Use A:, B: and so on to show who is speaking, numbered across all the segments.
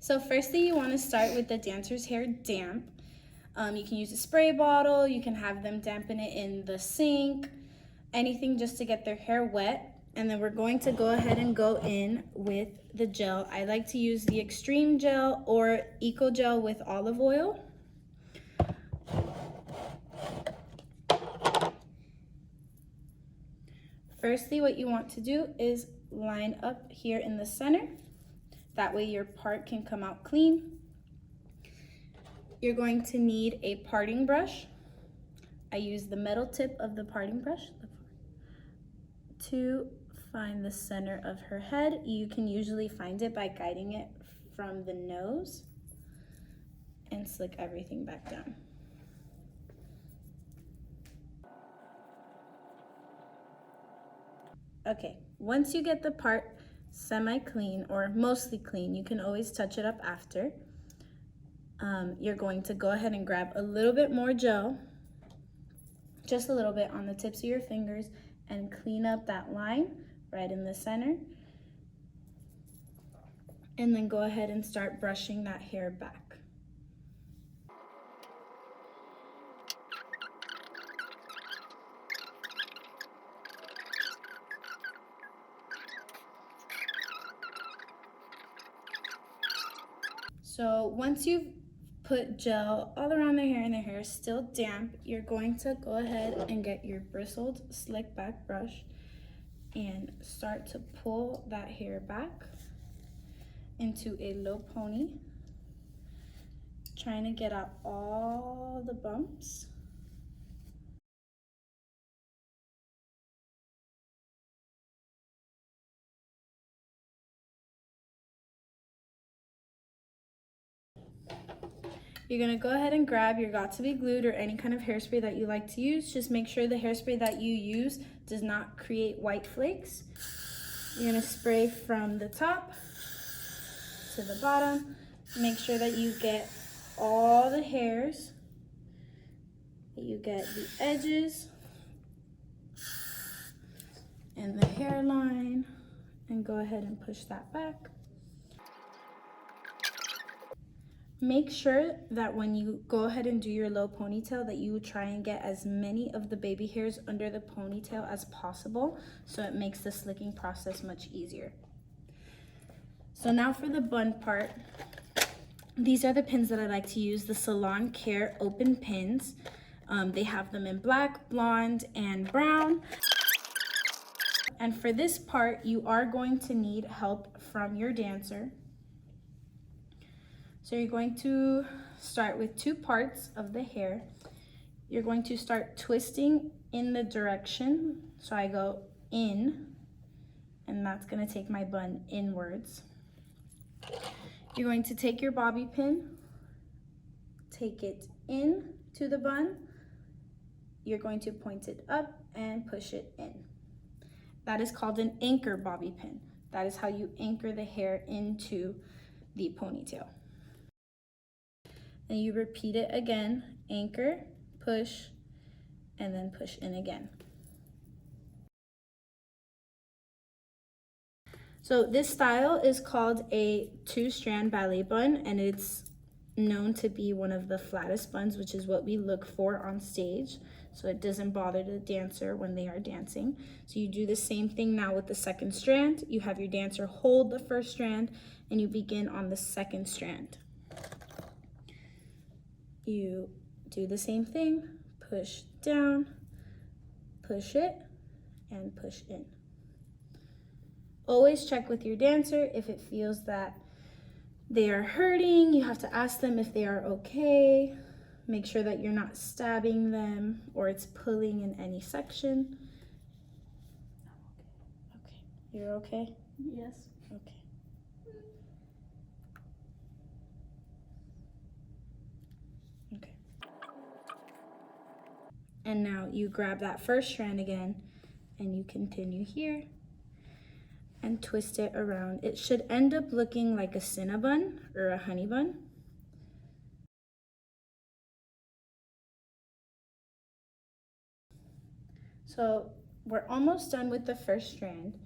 A: So firstly, you want to start with the dancer's hair damp. You can use a spray bottle, you can have them dampen it in the sink, anything just to get their hair wet. And then we're going to go ahead and go in with the gel. I like to use the Xtreme gel or Eco Gel with olive oil. Firstly, what you want to do is line up here in the center. That way your part can come out clean. You're going to need a parting brush. I use the metal tip of the parting brush to find the center of her head. You can usually find it by guiding it from the nose and slick everything back down. Okay, once you get the part semi-clean or mostly clean, you can always touch it up after. You're going to go ahead and grab a little bit more gel, just a little bit on the tips of your fingers, and clean up that line right in the center. And then go ahead and start brushing that hair back. So once you've put gel all around their hair and their hair is still damp, you're going to go ahead and get your bristled slick back brush and start to pull that hair back into a low pony, trying to get out all the bumps. You're gonna go ahead and grab your Got2b Glued or any kind of hairspray that you like to use. Just make sure the hairspray that you use does not create white flakes. You're gonna spray from the top to the bottom. Make sure that you get all the hairs, that you get the edges and the hairline, and go ahead and push that back. Make sure that when you go ahead and do your low ponytail that you try and get as many of the baby hairs under the ponytail as possible, so it makes the slicking process much easier. So now for the bun part, these are the pins that I like to use, the Salon Care open pins. They have them in black, blonde, and brown. And for this part, you are going to need help from your dancer. So you're going to start with 2 parts of the hair. You're going to start twisting in the direction. So I go in, and that's gonna take my bun inwards. You're going to take your bobby pin, take it in to the bun. You're going to point it up and push it in. That is called an anchor bobby pin. That is how you anchor the hair into the ponytail. And you repeat it again, anchor, push, and then push in again. So this style is called a 2-strand ballet bun, and it's known to be one of the flattest buns, which is what we look for on stage, so it doesn't bother the dancer when they are dancing. So you do the same thing now with the 2nd strand. You have your dancer hold the 1st strand, and you begin on the 2nd strand. You do the same thing, push down, push it, and push in. Always check with your dancer if it feels that they are hurting. You have to ask them if they are okay. Make sure that you're not stabbing them or it's pulling in any section. Okay, you're okay?
B: Yes.
A: Okay. Okay. And now you grab that 1st strand again and you continue here and twist it around. It should end up looking like a Cinnabon or a honey bun. So we're almost done with the 1st strand.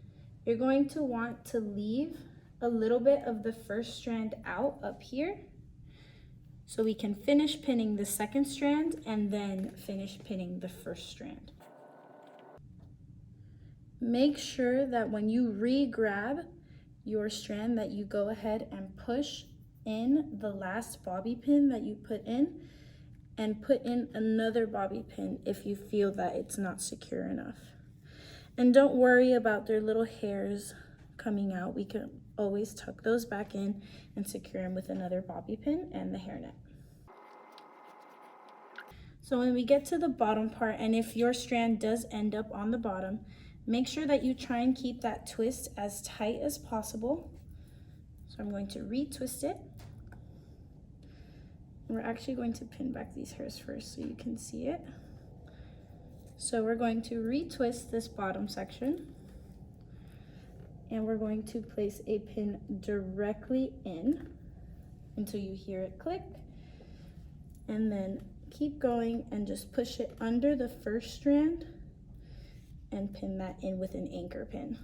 A: You're going to want to leave a little bit of the first strand out up here so we can finish pinning the second strand and then finish pinning the first strand. Make sure that when you re-grab your strand that you go ahead and push in the last bobby pin that you put in, and put in another bobby pin if you feel that it's not secure enough. And don't worry about their little hairs coming out. We can always tuck those back in and secure them with another bobby pin and the hairnet. So when we get to the bottom part, and if your strand does end up on the bottom, make sure that you try and keep that twist as tight as possible. So I'm going to retwist it. We're actually going to pin back these hairs first so you can see it. So we're going to retwist this bottom section, and we're going to place a pin directly in until you hear it click, and then keep going and just push it under the first strand and pin that in with an anchor pin.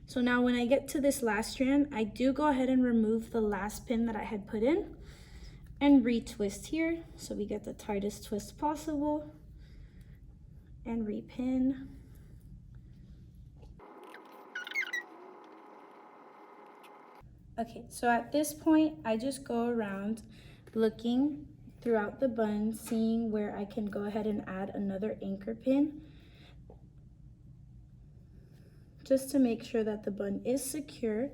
A: So now when I get to this last strand, I do go ahead and remove the last pin that I had put in and retwist here so we get the tightest twist possible, and repin. Okay, so at this point I just go around looking throughout the bun, seeing where I can go ahead and add another anchor pin, just to make sure that the bun is secure,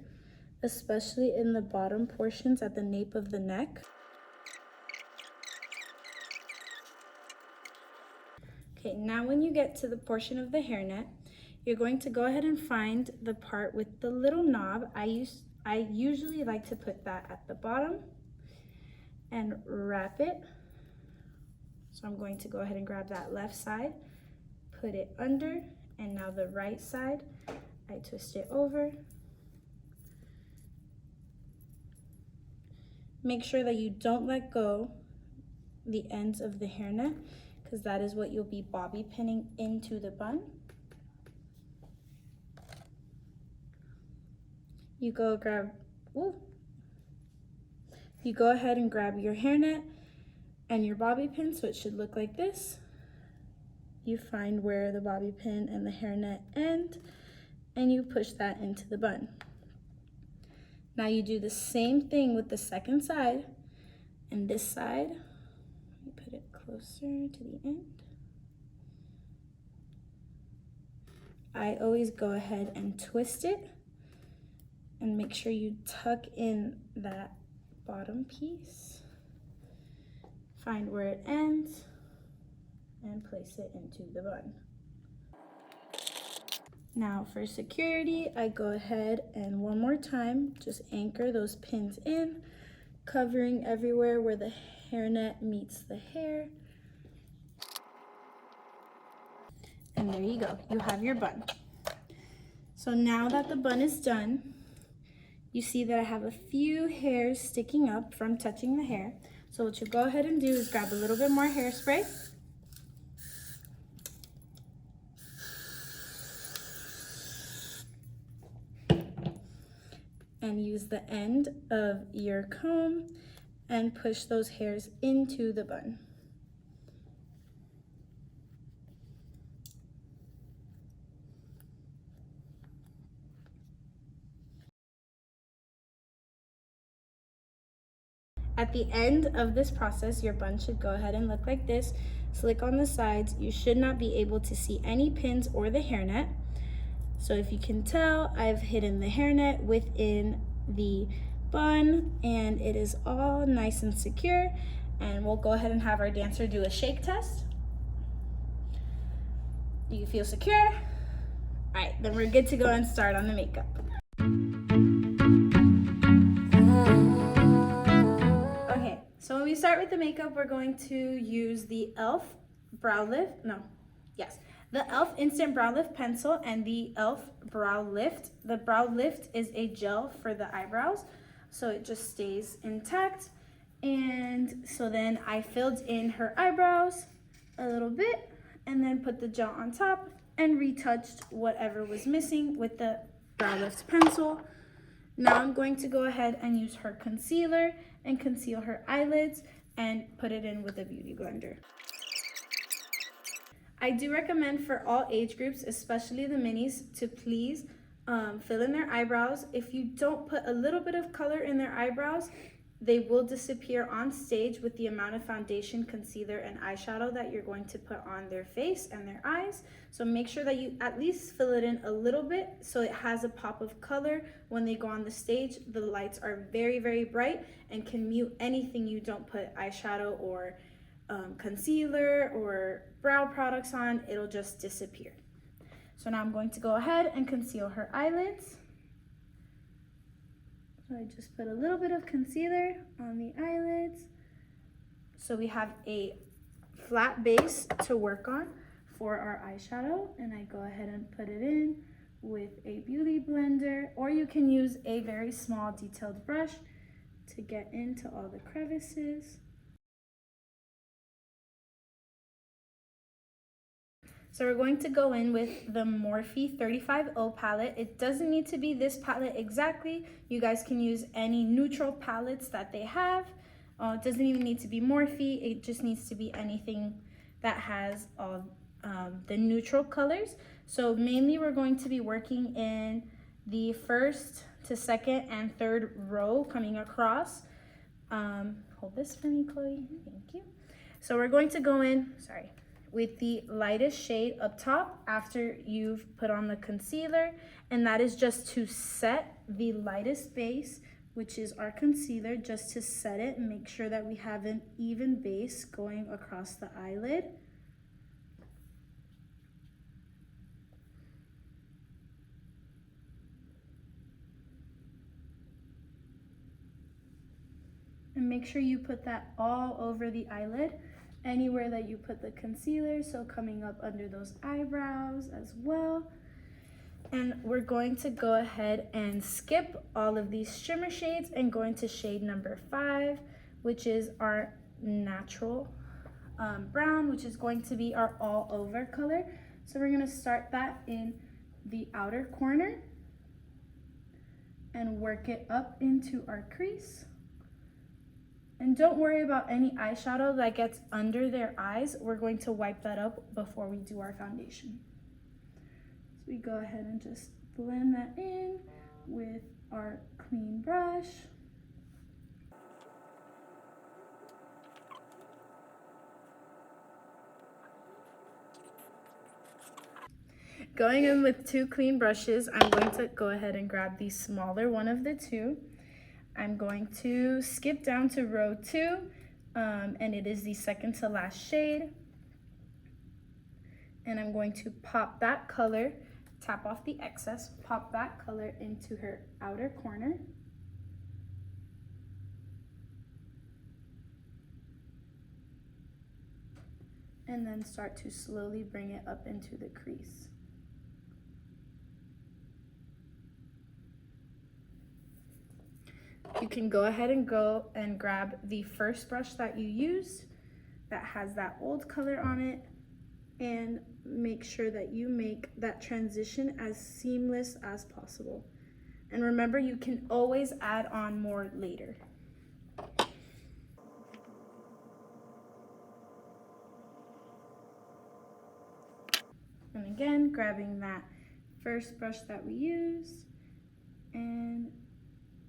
A: especially in the bottom portions at the nape of the neck. Okay, now when you get to the portion of the hairnet, you're going to go ahead and find the part with the little knob. I usually like to put that at the bottom and wrap it. So I'm going to go ahead and grab that left side, put it under, and now the right side, I twist it over. Make sure that you don't let go the ends of the hairnet, because that is what you'll be bobby pinning into the bun. You go ahead and grab your hairnet and your bobby pin, so it should look like this. You find where the bobby pin and the hairnet end, and you push that into the bun. Now you do the same thing with the second side, and this side, let me put it closer to the end. I always go ahead and twist it and make sure you tuck in that bottom piece, find where it ends, and place it into the bun. Now for security, I go ahead and one more time just anchor those pins in, covering everywhere where the hairnet meets the hair. And there you go, you have your bun. So now that the bun is done, you see that I have a few hairs sticking up from touching the hair. So what you go ahead and do is grab a little bit more hairspray. And use the end of your comb and push those hairs into the bun. At the end of this process, your bun should go ahead and look like this. Slick on the sides. You should not be able to see any pins or the hairnet. So if you can tell, I've hidden the hairnet within the bun, and it is all nice and secure. And we'll go ahead and have our dancer do a shake test. Do you feel secure? All right, then we're good to go and start on the makeup. Okay, so when we start with the makeup, we're going to use the e.l.f. brow lift, the e.l.f. Instant Brow Lift Pencil and the e.l.f. Brow Lift. The Brow Lift is a gel for the eyebrows, so it just stays intact. And so then I filled in her eyebrows a little bit and then put the gel on top and retouched whatever was missing with the Brow Lift pencil. Now I'm going to go ahead and use her concealer and conceal her eyelids and put it in with a beauty blender. I do recommend for all age groups, especially the minis, to please fill in their eyebrows. If you don't put a little bit of color in their eyebrows, they will disappear on stage with the amount of foundation, concealer, and eyeshadow that you're going to put on their face and their eyes. So make sure that you at least fill it in a little bit so it has a pop of color. When they go on the stage, the lights are very, very bright and can mute anything you don't put eyeshadow or concealer or brow products on. It'll just disappear. So now I'm going to go ahead and conceal her eyelids. So I just put a little bit of concealer on the eyelids. So we have a flat base to work on for our eyeshadow, and I go ahead and put it in with a beauty blender, or you can use a very small detailed brush to get into all the crevices. So we're going to go in with the Morphe 35O palette. It doesn't need to be this palette exactly. You guys can use any neutral palettes that they have. It doesn't even need to be Morphe. It just needs to be anything that has all the neutral colors. So mainly we're going to be working in the first to second and third row coming across. Hold this for me, Chloe. Thank you. So we're going to go in, with the lightest shade up top after you've put on the concealer, and that is just to set the lightest base, which is our concealer, just to set it and make sure that we have an even base going across the eyelid. And make sure you put that all over the eyelid, anywhere that you put the concealer, so coming up under those eyebrows as well. And we're going to go ahead and skip all of these shimmer shades and go into shade number 5, which is our natural brown, which is going to be our all over color. So we're going to start that in the outer corner and work it up into our crease. And don't worry about any eyeshadow that gets under their eyes. We're going to wipe that up before we do our foundation. So we go ahead and just blend that in with our clean brush. Going in with 2 clean brushes, I'm going to go ahead and grab the smaller one of the 2. I'm going to skip down to row 2, and it is the second to last shade. And I'm going to pop that color, tap off the excess, pop that color into her outer corner. And then start to slowly bring it up into the crease. You can go ahead and grab the first brush that you used that has that old color on it, and make sure that you make that transition as seamless as possible. And remember, you can always add on more later. And again, grabbing that first brush that we used and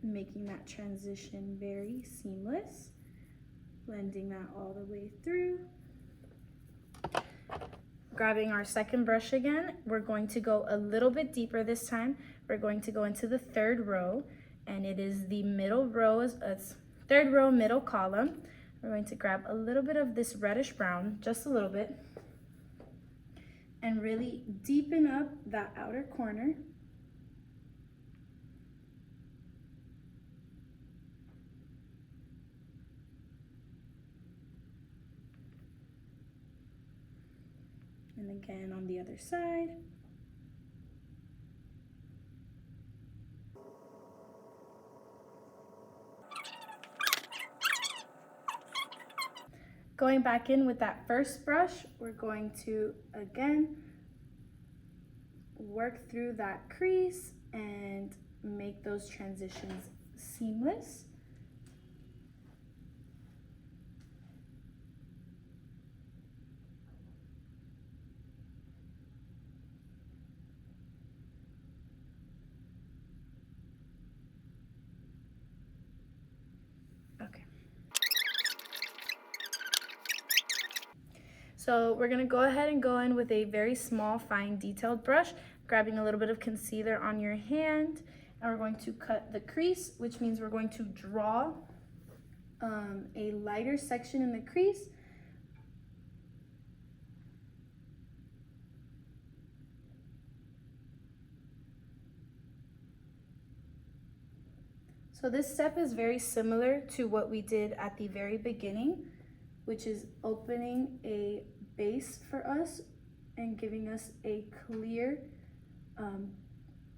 A: making that transition very seamless, blending that all the way through. Grabbing our second brush again, we're going to go a little bit deeper this time. We're going to go into the third row, and it is the middle row, third row, middle column. We're going to grab a little bit of this reddish brown, just a little bit, and really deepen up that outer corner. And again on the other side. Going back in with that first brush, we're going to again work through that crease and make those transitions seamless. Okay. So we're gonna go ahead and go in with a very small, fine, detailed brush, grabbing a little bit of concealer on your hand, and we're going to cut the crease, which means we're going to draw a lighter section in the crease. So this step is very similar to what we did at the very beginning, which is opening a base for us and giving us a clear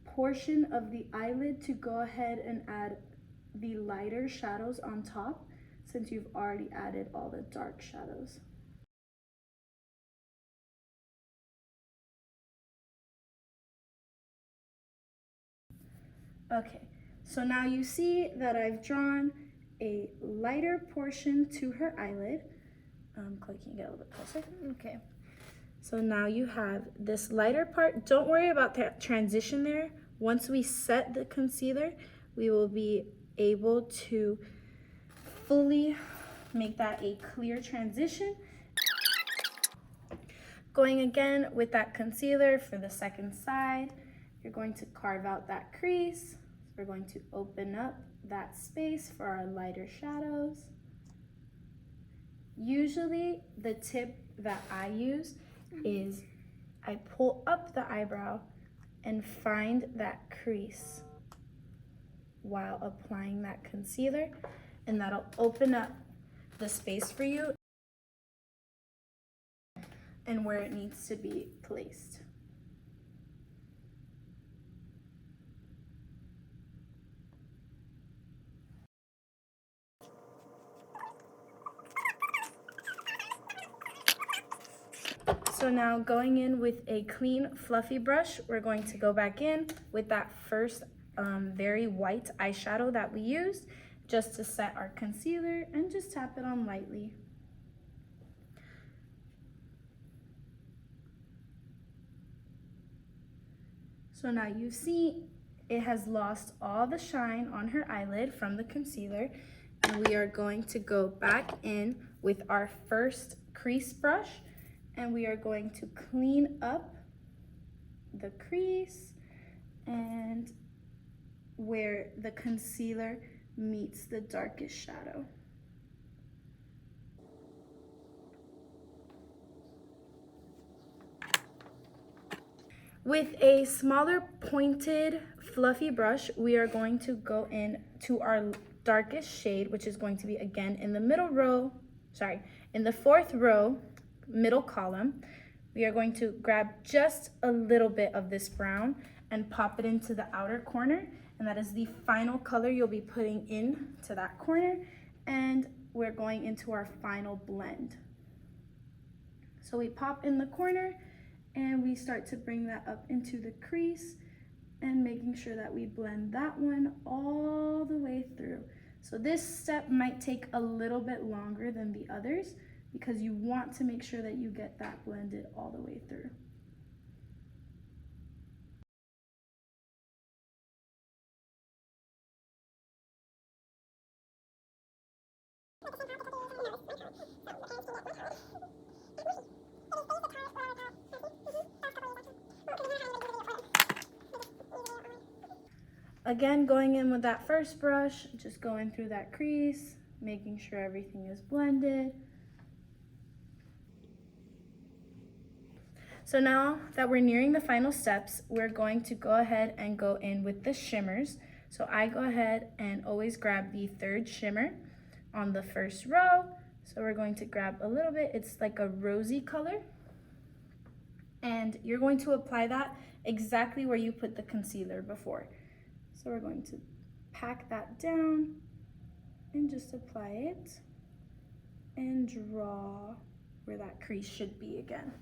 A: portion of the eyelid to go ahead and add the lighter shadows on top, since you've already added all the dark shadows. Okay, so now you see that I've drawn a lighter portion to her eyelid. Chloe, can you get a little bit closer? Okay. So now you have this lighter part. Don't worry about that transition there. Once we set the concealer, we will be able to fully make that a clear transition. Going again with that concealer for the second side, you're going to carve out that crease. So we're going to open up that space for our lighter shadows. Usually the tip that I use is I pull up the eyebrow and find that crease while applying that concealer, and that'll open up the space for you and where it needs to be placed. So now going in with a clean, fluffy brush, we're going to go back in with that first very white eyeshadow that we used, just to set our concealer, and just tap it on lightly. So now you see it has lost all the shine on her eyelid from the concealer, and we are going to go back in with our first crease brush, and we are going to clean up the crease and where the concealer meets the darkest shadow. With a smaller pointed fluffy brush, we are going to go in to our darkest shade, which is going to be again in the middle row, in the fourth row, middle column. We are going to grab just a little bit of this brown and pop it into the outer corner, and that is the final color you'll be putting in to that corner, and we're going into our final blend. So we pop in the corner and we start to bring that up into the crease and making sure that we blend that one all the way through. So this step might take a little bit longer than the others because you want to make sure that you get that blended all the way through. Again, going in with that first brush, just going through that crease, making sure everything is blended. So now that we're nearing the final steps, we're going to go ahead and go in with the shimmers. So I go ahead and always grab the third shimmer on the first row. So we're going to grab a little bit, it's like a rosy color. And you're going to apply that exactly where you put the concealer before. So we're going to pack that down and just apply it and draw where that crease should be again.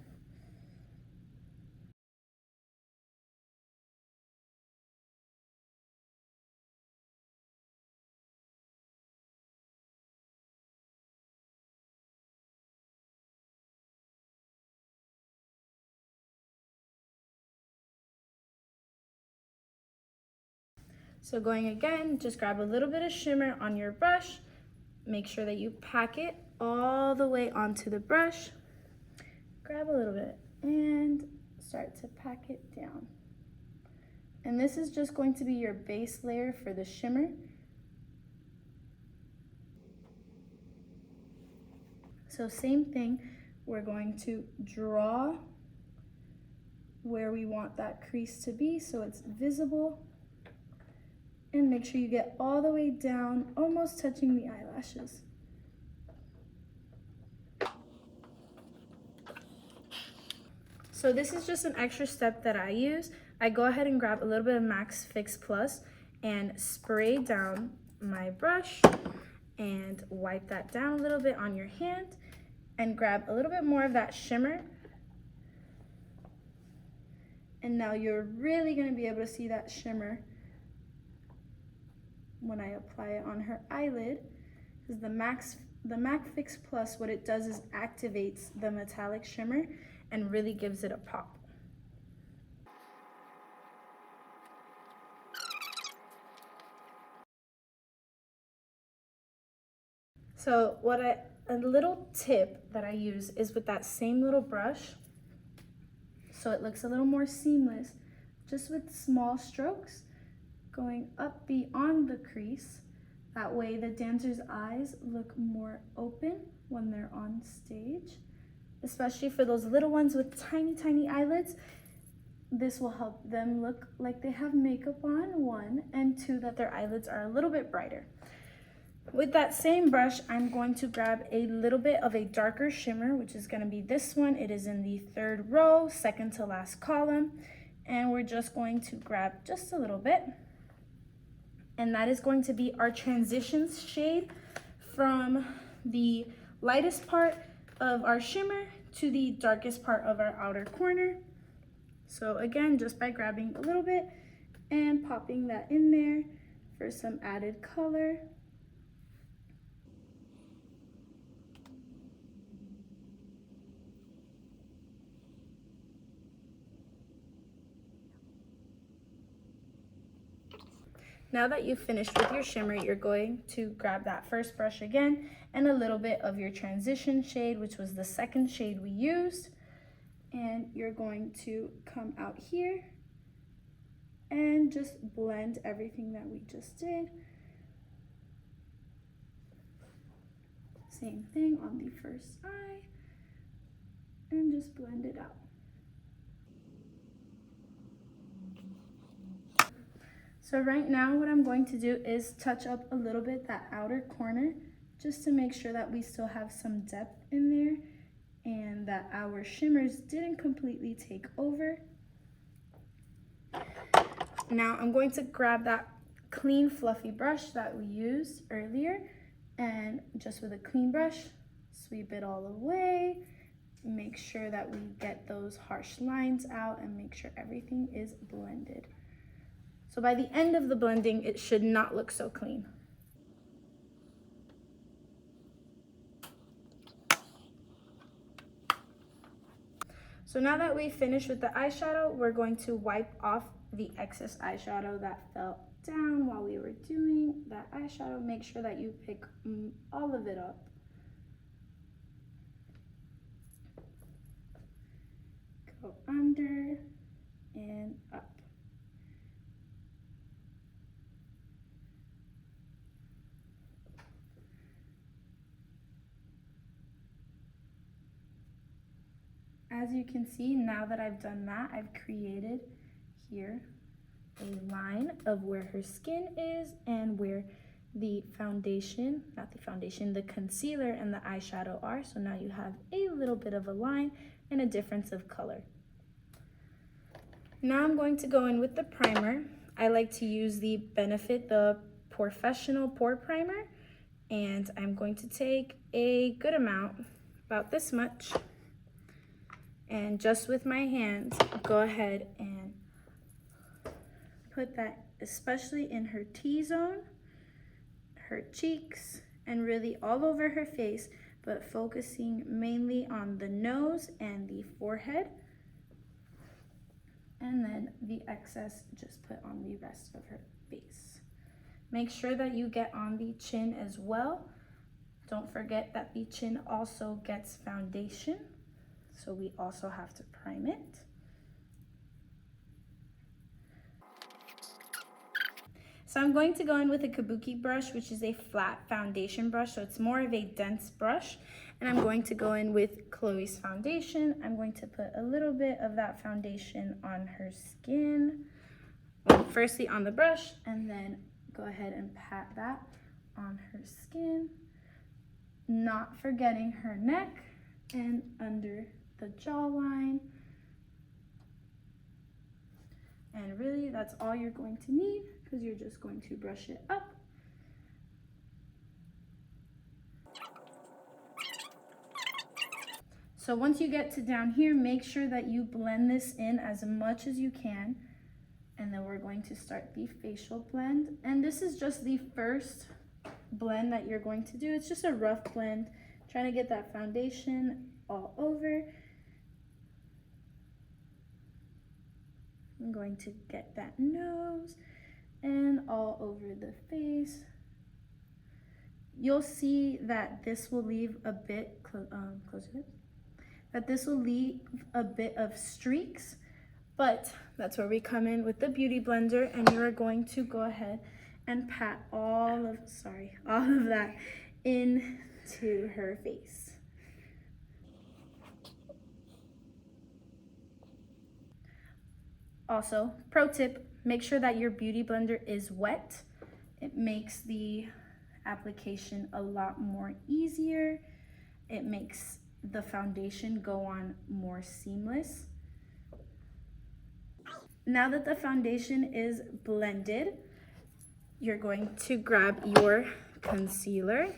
A: So going again, just grab a little bit of shimmer on your brush. Make sure that you pack it all the way onto the brush. Grab a little bit and start to pack it down. And this is just going to be your base layer for the shimmer. So same thing, we're going to draw where we want that crease to be so it's visible. And make sure you get all the way down, almost touching the eyelashes. So this is just an extra step that I use. I go ahead and grab a little bit of MAC Fix Plus and spray down my brush and wipe that down a little bit on your hand and grab a little bit more of that shimmer. And now you're really gonna be able to see that shimmer when I apply it on her eyelid, because the MAC Fix Plus, what it does is activates the metallic shimmer and really gives it a pop. So a little tip that I use is with that same little brush, so it looks a little more seamless, just with small strokes going up beyond the crease. That way the dancer's eyes look more open when they're on stage, especially for those little ones with tiny eyelids. This will help them look like they have makeup on, one, and two, that their eyelids are a little bit brighter. With that same brush, I'm going to grab a little bit of a darker shimmer, which is going to be this one. It is in the 3rd row, 2nd to last column, and we're just going to grab just a little bit. And that is going to be our transitions shade from the lightest part of our shimmer to the darkest part of our outer corner. So again, just by grabbing a little bit and popping that in there for some added color. Now that you've finished with your shimmer, you're going to grab that first brush again and a little bit of your transition shade, which was the 2nd shade we used. And you're going to come out here and just blend everything that we just did. Same thing on the first eye, and just blend it out. So right now what I'm going to do is touch up a little bit that outer corner, just to make sure that we still have some depth in there and that our shimmers didn't completely take over. Now I'm going to grab that clean fluffy brush that we used earlier, and just with a clean brush, sweep it all away. Make sure that we get those harsh lines out and make sure everything is blended. So by the end of the blending, it should not look so clean. So now that we finished with the eyeshadow, we're going to wipe off the excess eyeshadow that fell down while we were doing that eyeshadow. Make sure that you pick all of it up. Go under and up. As you can see, now that I've done that, I've created here a line of where her skin is and where the foundation, not the foundation, the concealer and the eyeshadow are. So now you have a little bit of a line and a difference of color. Now I'm going to go in with the primer. I like to use the Benefit, the POREfessional Pore Primer, and I'm going to take a good amount, about this much, and just with my hands, go ahead and put that especially in her T-zone, her cheeks, and really all over her face, but focusing mainly on the nose and the forehead. and then the excess just put on the rest of her face. Make sure that you get on the chin as well. Don't forget that the chin also gets foundation, so we also have to prime it. So I'm going to go in with a kabuki brush, which is a flat foundation brush, so it's more of a dense brush. And I'm going to go in with Chloe's foundation. I'm going to put a little bit of that foundation on her skin. Well, firstly on the brush, and then go ahead and pat that on her skin. Not forgetting her neck and under the jawline. And really, that's all you're going to need, because you're just going to brush it up. So once you get to down here, make sure that you blend this in as much as you can. And then we're going to start the facial blend. And this is just the first blend that you're going to do. It's just a rough blend, trying to get that foundation all over. I'm going to get that nose and all over the face. You'll see that this will leave a bit, close your lips, that this will leave a bit of streaks, but that's where we come in with the Beauty Blender, and you're going to go ahead and pat all of that into her face. Also, pro tip, make sure that your Beauty Blender is wet. It makes the application a lot more easier. It makes the foundation go on more seamless. Now that the foundation is blended, you're going to grab your concealer.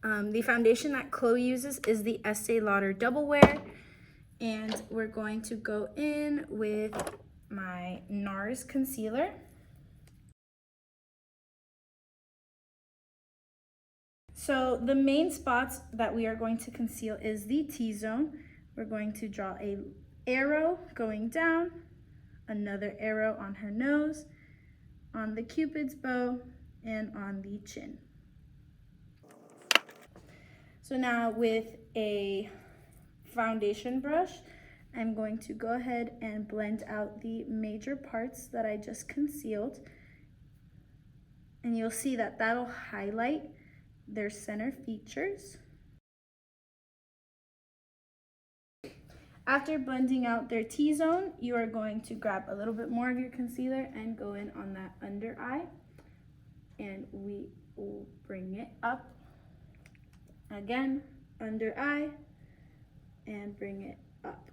A: The foundation that Chloe uses is the Estée Lauder Double Wear, and we're going to go in with my NARS concealer. So the main spots that we are going to conceal is the T-zone. We're going to draw an arrow going down, another arrow on her nose, on the Cupid's bow, and on the chin. So now with a foundation brush, I'm going to go ahead and blend out the major parts that I just concealed. And you'll see that that'll highlight their center features. After blending out their T-zone, you are going to grab a little bit more of your concealer and go in on that under eye. And we will bring it up. Again, under eye, and bring it up.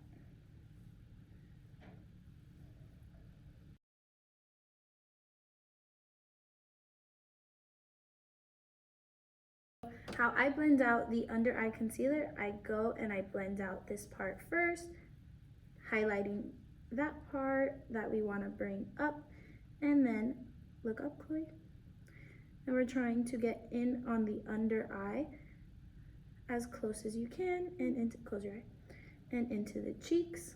A: How I blend out the under eye concealer, I go and I blend out this part first, highlighting that part that we want to bring up, and then look up, Chloe. And we're trying to get in on the under eye as close as you can, and into, close your eye, and into the cheeks.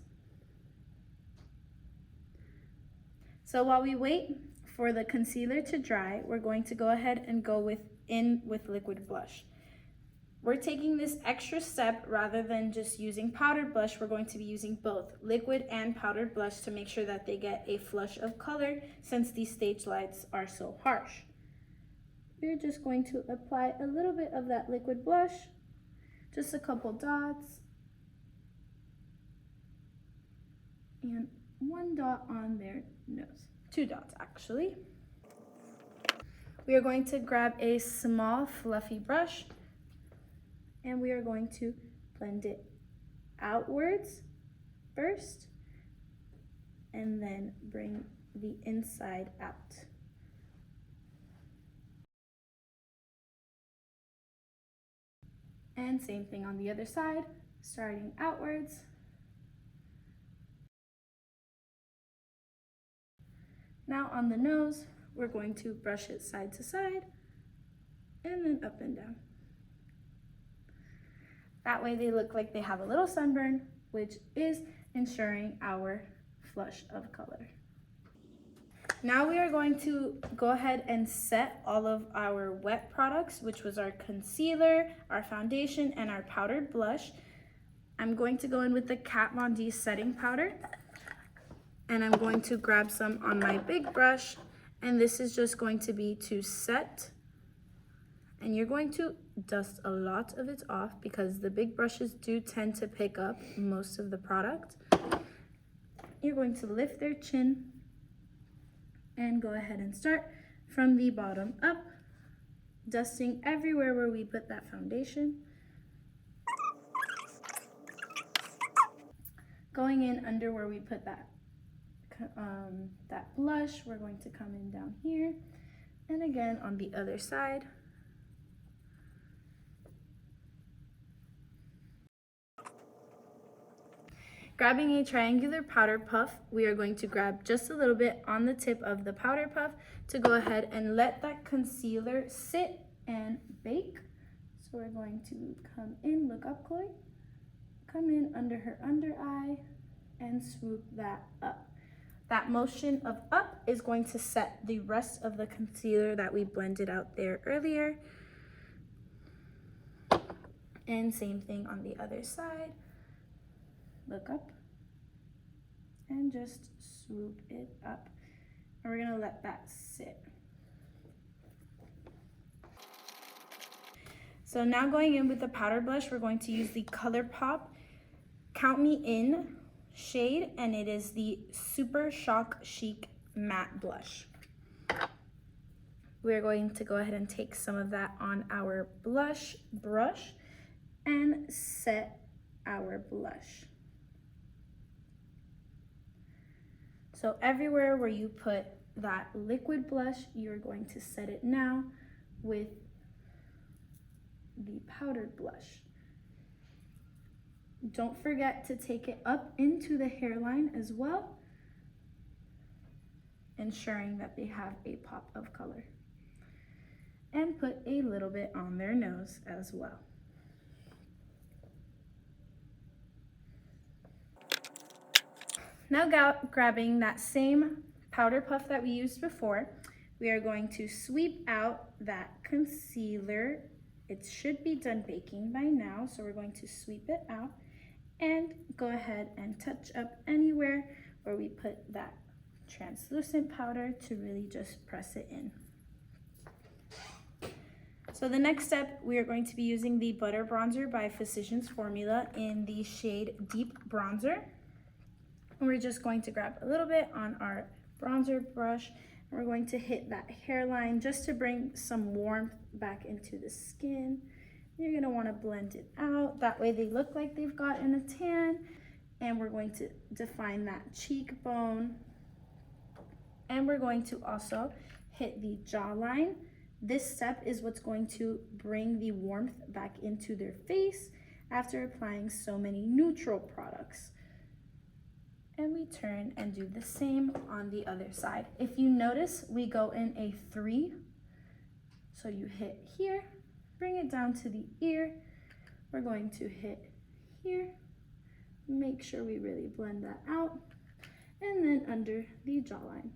A: So while we wait for the concealer to dry, we're going to go ahead and go in with liquid blush. We're taking this extra step rather than just using powdered blush. We're going to be using both liquid and powdered blush to make sure that they get a flush of color, since these stage lights are so harsh. We're just going to apply a little bit of that liquid blush, just a couple dots, and one dot on their nose. 2 dots actually. We are going to grab a small fluffy brush, and we are going to blend it outwards first, and then bring the inside out. And same thing on the other side, starting outwards. Now on the nose, we're going to brush it side to side, and then up and down. That way they look like they have a little sunburn, which is ensuring our flush of color. Now we are going to go ahead and set all of our wet products, which was our concealer, our foundation, and our powdered blush. I'm going to go in with the Kat Von D setting powder, and I'm going to grab some on my big brush, and this is just going to be to set, and you're going to dust a lot of it off because the big brushes do tend to pick up most of the product. You're going to lift their chin and go ahead and start from the bottom up, dusting everywhere where we put that foundation. Going in under where we put that blush, we're going to come in down here. And again on the other side. Grabbing a triangular powder puff, we are going to grab just a little bit on the tip of the powder puff to go ahead and let that concealer sit and bake. So we're going to come in, look up, Chloe, come in under her under eye and swoop that up. That motion of up is going to set the rest of the concealer that we blended out there earlier. And same thing on the other side. Look up and just swoop it up. And we're gonna let that sit. So now going in with the powder blush, we're going to use the ColourPop Count Me In shade, and it is the Super Shock Chic Matte Blush. We're going to go ahead and take some of that on our blush brush and set our blush. So everywhere where you put that liquid blush, you're going to set it now with the powdered blush. Don't forget to take it up into the hairline as well, ensuring that they have a pop of color. And put a little bit on their nose as well. Now grabbing that same powder puff that we used before, we are going to sweep out that concealer. It should be done baking by now, so we're going to sweep it out and go ahead and touch up anywhere where we put that translucent powder to really just press it in. So the next step, we are going to be using the Butter Bronzer by Physicians Formula in the shade Deep Bronzer. And we're just going to grab a little bit on our bronzer brush, and we're going to hit that hairline just to bring some warmth back into the skin. You're gonna wanna blend it out. That way they look like they've gotten a tan. And we're going to define that cheekbone. And we're going to also hit the jawline. This step is what's going to bring the warmth back into their face after applying so many neutral products. And we turn and do the same on the other side. If you notice, we go in a 3. So you hit here, bring it down to the ear. We're going to hit here. Make sure we really blend that out. And then under the jawline.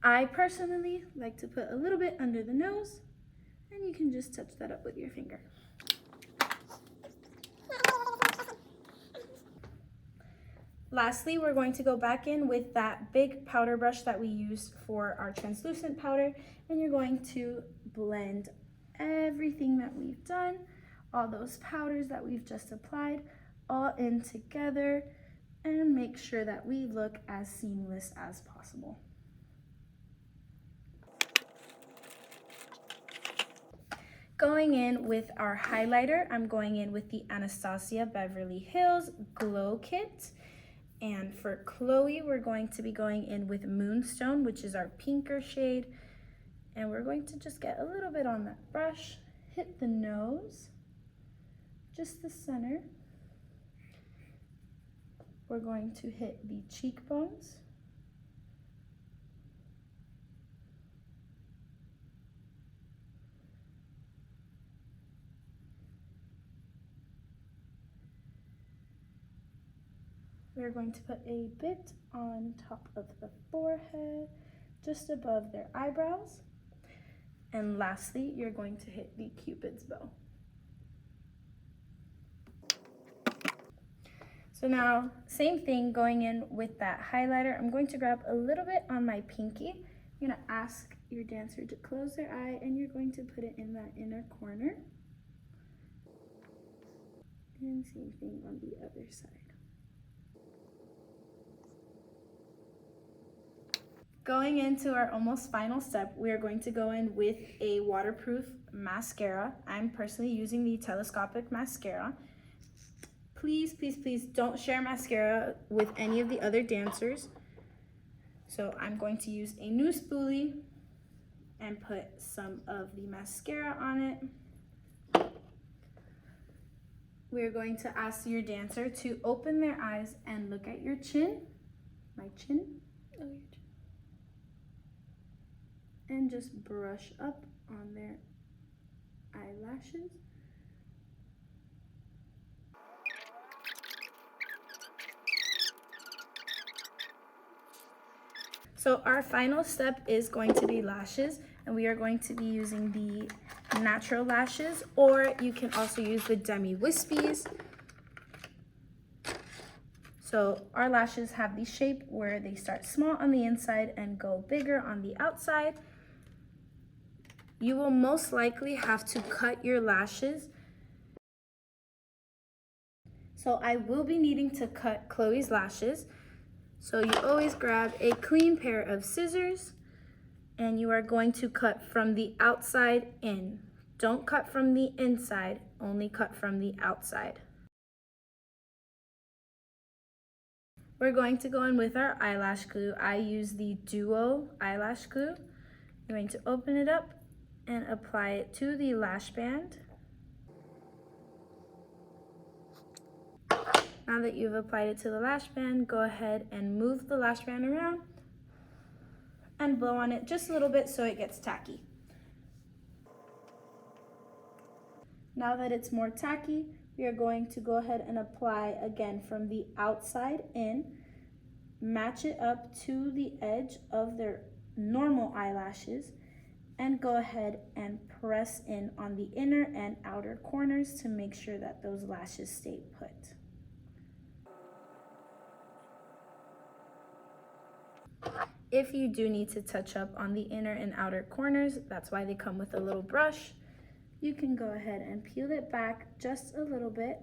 A: I personally like to put a little bit under the nose, and you can just touch that up with your finger. Lastly, we're going to go back in with that big powder brush that we used for our translucent powder, and you're going to blend everything that we've done, all those powders that we've just applied, all in together, and make sure that we look as seamless as possible. Going in with our highlighter, I'm going in with the Anastasia Beverly Hills Glow Kit. And for Chloe, we're going to be going in with Moonstone, which is our pinker shade. And we're going to just get a little bit on that brush, hit the nose, just the center. We're going to hit the cheekbones. We're going to put a bit on top of the forehead, just above their eyebrows. And lastly, you're going to hit the Cupid's bow. So now, same thing going in with that highlighter. I'm going to grab a little bit on my pinky. You're gonna ask your dancer to close their eye and you're going to put it in that inner corner. And same thing on the other side. Going into our almost final step, we are going to go in with a waterproof mascara. I'm personally using the telescopic mascara. Please, please, please don't share mascara with any of the other dancers. So I'm going to use a new spoolie and put some of the mascara on it. We're going to ask your dancer to open their eyes and look at your chin, my chin, oh, your chin, and just brush up on their eyelashes. So our final step is going to be lashes, and we are going to be using the natural lashes, or you can also use the demi wispies. So our lashes have the shape where they start small on the inside and go bigger on the outside. You will most likely have to cut your lashes. So I will be needing to cut Chloe's lashes. So you always grab a clean pair of scissors and you are going to cut from the outside in. Don't cut from the inside, only cut from the outside. We're going to go in with our eyelash glue. I use the Duo eyelash glue. You're going to open it up and apply it to the lash band. Now that you've applied it to the lash band, go ahead and move the lash band around and blow on it just a little bit so it gets tacky. Now that it's more tacky, we are going to go ahead and apply again from the outside in, match it up to the edge of their normal eyelashes, and go ahead and press in on the inner and outer corners to make sure that those lashes stay put. If you do need to touch up on the inner and outer corners, that's why they come with a little brush. You can go ahead and peel it back just a little bit,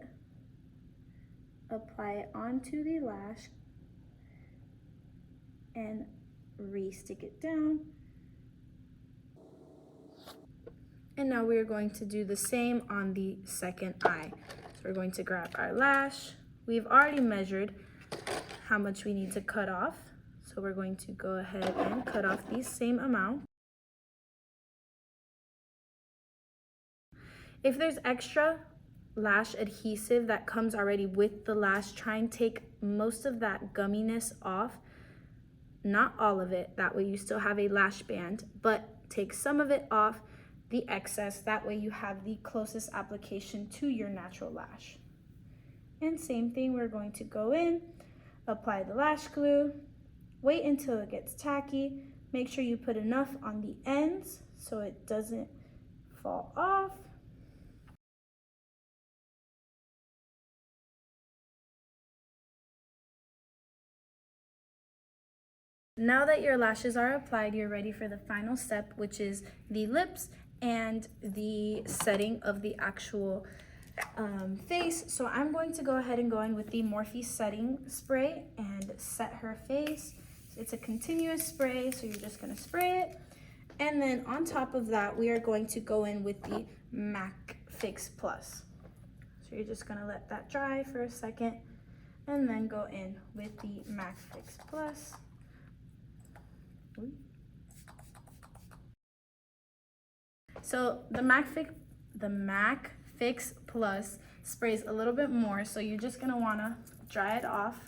A: apply it onto the lash, and re-stick it down. And now we are going to do the same on the second eye. So we're going to grab our lash. We've already measured how much we need to cut off. So we're going to go ahead and cut off the same amount. If there's extra lash adhesive that comes already with the lash, try and take most of that gumminess off. Not all of it, that way you still have a lash band, but take some of it off, the excess, that way you have the closest application to your natural lash. And same thing, we're going to go in, apply the lash glue, wait until it gets tacky, make sure you put enough on the ends so it doesn't fall off. Now that your lashes are applied, you're ready for the final step, which is the lips and the setting of the actual face. So I'm going to go ahead and go in with the Morphe setting spray and set her face. It's a continuous spray, so you're just gonna spray it. And then on top of that, we are going to go in with the MAC Fix Plus. So you're just gonna let that dry for a second and then go in with the MAC Fix Plus. So the MAC Fix Plus sprays a little bit more, so you're just gonna wanna dry it off.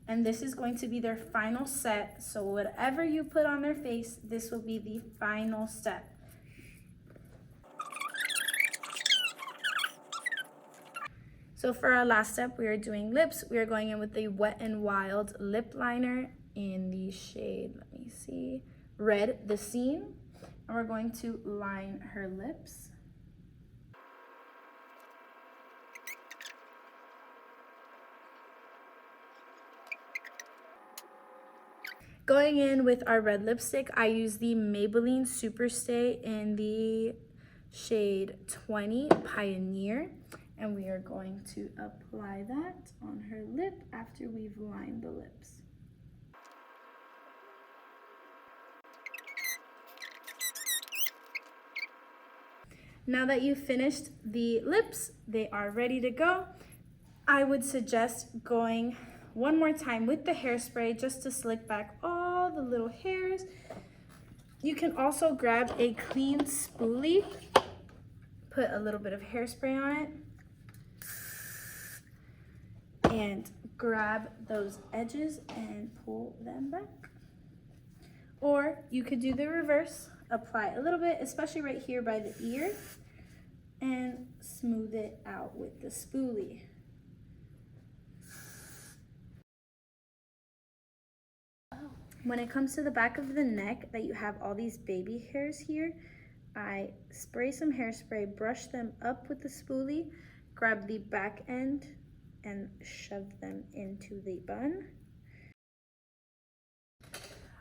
A: And this is going to be their final set. So whatever you put on their face, this will be the final step. So for our last step, we are doing lips. We are going in with the Wet n Wild lip liner in the shade, let me see, Red the Seam. And we're going to line her lips. Going in with our red lipstick, I use the Maybelline Superstay in the shade 20 Pioneer. And we are going to apply that on her lip after we've lined the lips. Now that you've finished the lips, they are ready to go. I would suggest going one more time with the hairspray just to slick back all the little hairs. You can also grab a clean spoolie, put a little bit of hairspray on it, and grab those edges and pull them back. Or you could do the reverse, apply a little bit, especially right here by the ear, and smooth it out with the spoolie. When it comes to the back of the neck that you have all these baby hairs here, I spray some hairspray, brush them up with the spoolie, grab the back end, and shove them into the bun.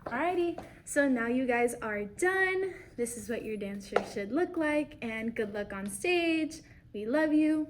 A: Alrighty, so now you guys are done. This is what your dancer should look like, and good luck on stage. We love you.